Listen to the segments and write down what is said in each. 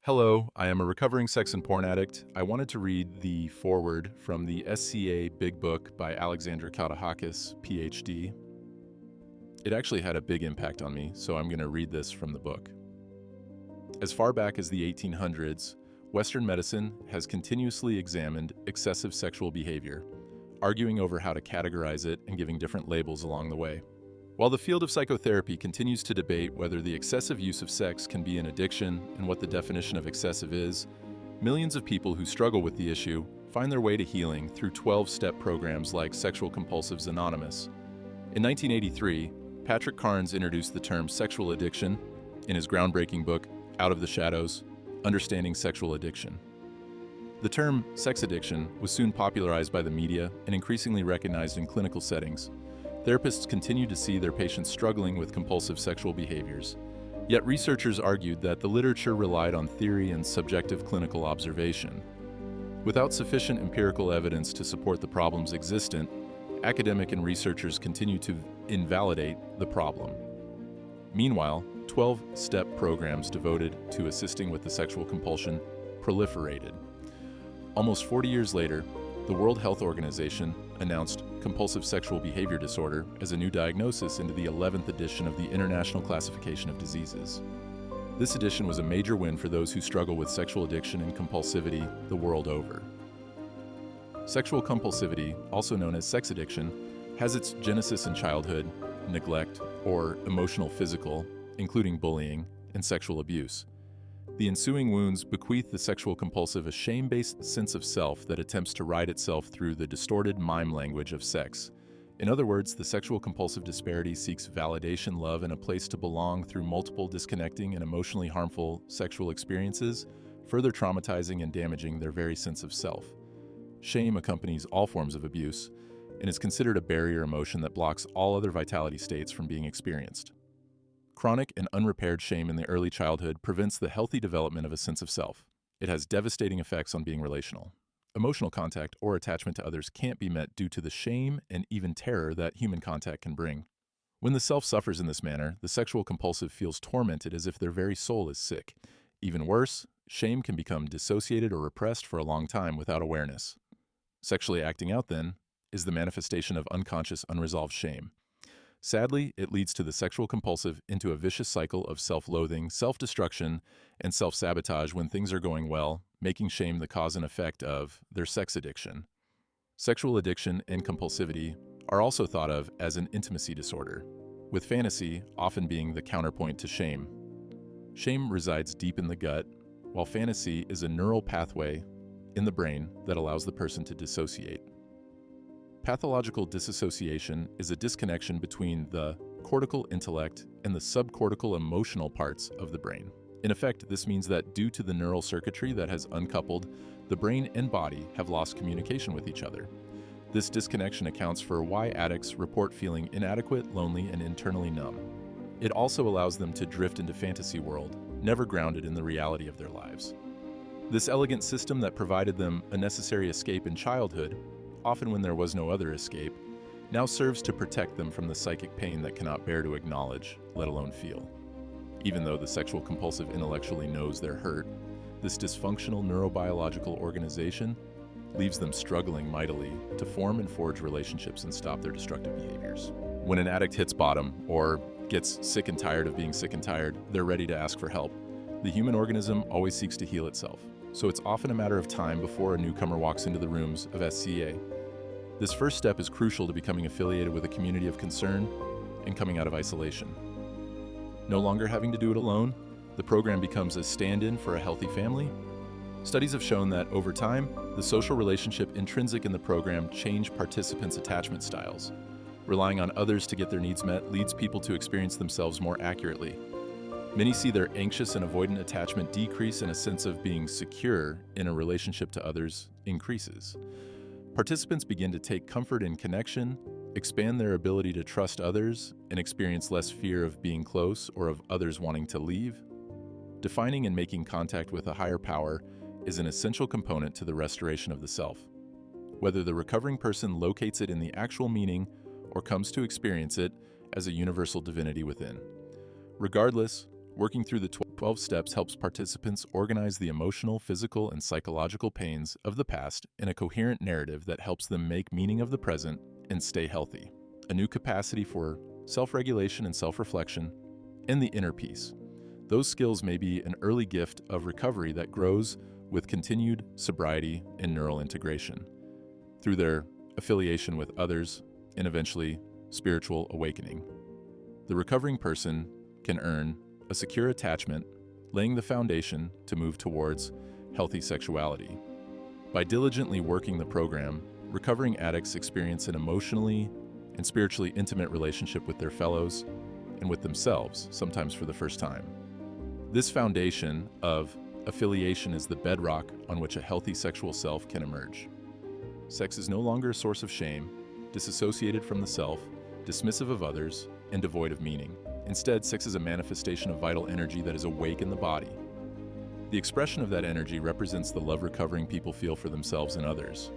Hello, I am a recovering sex and porn addict. I wanted to read the foreword from the SCA Big Book by Dr Katchakis, PhD. It actually had a big impact on me, so I'm going to read this from the book. As far back as the 1800s, Western medicine has continuously examined excessive sexual behavior, arguing over how to categorize it and giving different labels along the way. While the field of psychotherapy continues to debate whether the excessive use of sex can be an addiction and what the definition of excessive is, millions of people who struggle with the issue find their way to healing through 12-step programs like Sexual Compulsives Anonymous. In 1983, Patrick Carnes introduced the term sexual addiction in his groundbreaking book, Out of the Shadows: Understanding Sexual Addiction. The term sex addiction was soon popularized by the media and increasingly recognized in clinical settings. Therapists continue to see their patients struggling with compulsive sexual behaviors. Yet researchers argued that the literature relied on theory and subjective clinical observation. Without sufficient empirical evidence to support the problems existent, academic and researchers continue to invalidate the problem. Meanwhile, 12-step programs devoted to assisting with the sexual compulsion proliferated. Almost 40 years later, the World Health Organization announced compulsive sexual behavior disorder as a new diagnosis into the 11th edition of the International Classification of Diseases. This edition was a major win for those who struggle with sexual addiction and compulsivity the world over. Sexual compulsivity, also known as sex addiction, has its genesis in childhood, neglect, or emotional physical, including bullying and sexual abuse. The ensuing wounds bequeath the sexual compulsive a shame-based sense of self that attempts to ride itself through the distorted mime language of sex. In other words, the sexual compulsive disparity seeks validation, love, and a place to belong through multiple disconnecting and emotionally harmful sexual experiences, further traumatizing and damaging their very sense of self. Shame accompanies all forms of abuse and is considered a barrier emotion that blocks all other vitality states from being experienced. Chronic and unrepaired shame in the early childhood prevents the healthy development of a sense of self. It has devastating effects on being relational. Emotional contact or attachment to others can't be met due to the shame and even terror that human contact can bring. When the self suffers in this manner, the sexual compulsive feels tormented as if their very soul is sick. Even worse, shame can become dissociated or repressed for a long time without awareness. Sexually acting out, then, is the manifestation of unconscious, unresolved shame. Sadly, it leads to the sexual compulsive into a vicious cycle of self-loathing, self-destruction, and self-sabotage when things are going well, making shame the cause and effect of their sex addiction. Sexual addiction and compulsivity are also thought of as an intimacy disorder, with fantasy often being the counterpoint to shame. Shame resides deep in the gut, while fantasy is a neural pathway in the brain that allows the person to dissociate. Pathological disassociation is a disconnection between the cortical intellect and the subcortical emotional parts of the brain. In effect, this means that due to the neural circuitry that has uncoupled, the brain and body have lost communication with each other. This disconnection accounts for why addicts report feeling inadequate, lonely, and internally numb. It also allows them to drift into fantasy world, never grounded in the reality of their lives. This elegant system that provided them a necessary escape in childhood, often when there was no other escape, now serves to protect them from the psychic pain that cannot bear to acknowledge, let alone feel. Even though the sexual compulsive intellectually knows they're hurt, this dysfunctional neurobiological organization leaves them struggling mightily to form and forge relationships and stop their destructive behaviors. When an addict hits bottom or gets sick and tired of being sick and tired, they're ready to ask for help. The human organism always seeks to heal itself, so it's often a matter of time before a newcomer walks into the rooms of SCA. This first step is crucial to becoming affiliated with a community of concern and coming out of isolation. No longer having to do it alone, the program becomes a stand-in for a healthy family. Studies have shown that over time, the social relationship intrinsic in the program change participants' attachment styles. Relying on others to get their needs met leads people to experience themselves more accurately. Many see their anxious and avoidant attachment decrease, and a sense of being secure in a relationship to others increases. Participants begin to take comfort in connection, expand their ability to trust others, and experience less fear of being close or of others wanting to leave. Defining and making contact with a higher power is an essential component to the restoration of the self. Whether the recovering person locates it in the actual meaning or comes to experience it as a universal divinity within. Regardless, Working through the 12 steps helps participants organize the emotional, physical, and psychological pains of the past in a coherent narrative that helps them make meaning of the present and stay healthy. A new capacity for self-regulation and self-reflection, and the inner peace. Those skills may be an early gift of recovery that grows with continued sobriety and neural integration through their affiliation with others and eventually spiritual awakening. The recovering person can earn a secure attachment, laying the foundation to move towards healthy sexuality. By diligently working the program, recovering addicts experience an emotionally and spiritually intimate relationship with their fellows and with themselves, sometimes for the first time. This foundation of affiliation is the bedrock on which a healthy sexual self can emerge. Sex is no longer a source of shame, disassociated from the self, dismissive of others, and devoid of meaning. Instead, sex is a manifestation of vital energy that is awake in the body. The expression of that energy represents the love recovering people feel for themselves and others.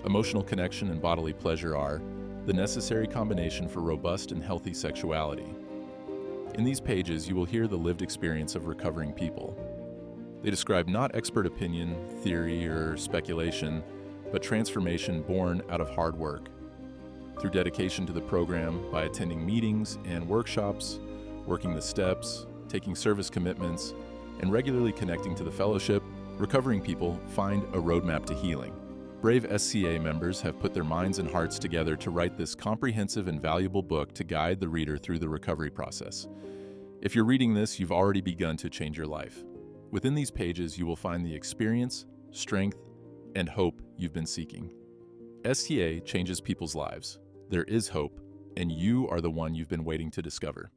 Emotional connection and bodily pleasure are the necessary combination for robust and healthy sexuality. In these pages, you will hear the lived experience of recovering people. They describe not expert opinion, theory, or speculation, but transformation born out of hard work. Through dedication to the program, by attending meetings and workshops, working the steps, taking service commitments, and regularly connecting to the fellowship, recovering people find a roadmap to healing. Brave SCA members have put their minds and hearts together to write this comprehensive and valuable book to guide the reader through the recovery process. If you're reading this, you've already begun to change your life. Within these pages, you will find the experience, strength, and hope you've been seeking. SCA changes people's lives. There is hope, and you are the one you've been waiting to discover.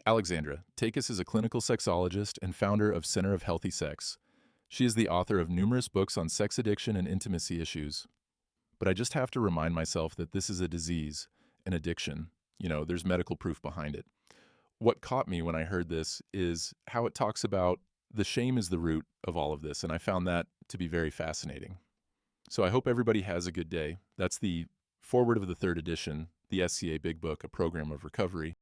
Alexandra Katchakis is a clinical sexologist and founder of Center of Healthy Sex. She is the author of numerous books on sex addiction and intimacy issues. But I just have to remind myself that this is a disease, an addiction. There's medical proof behind it. What caught me when I heard this is how it talks about the shame is the root of all of this, and I found that to be very fascinating. So I hope everybody has a good day. That's the forward of the third edition, the SCA Big Book, A Program of Recovery.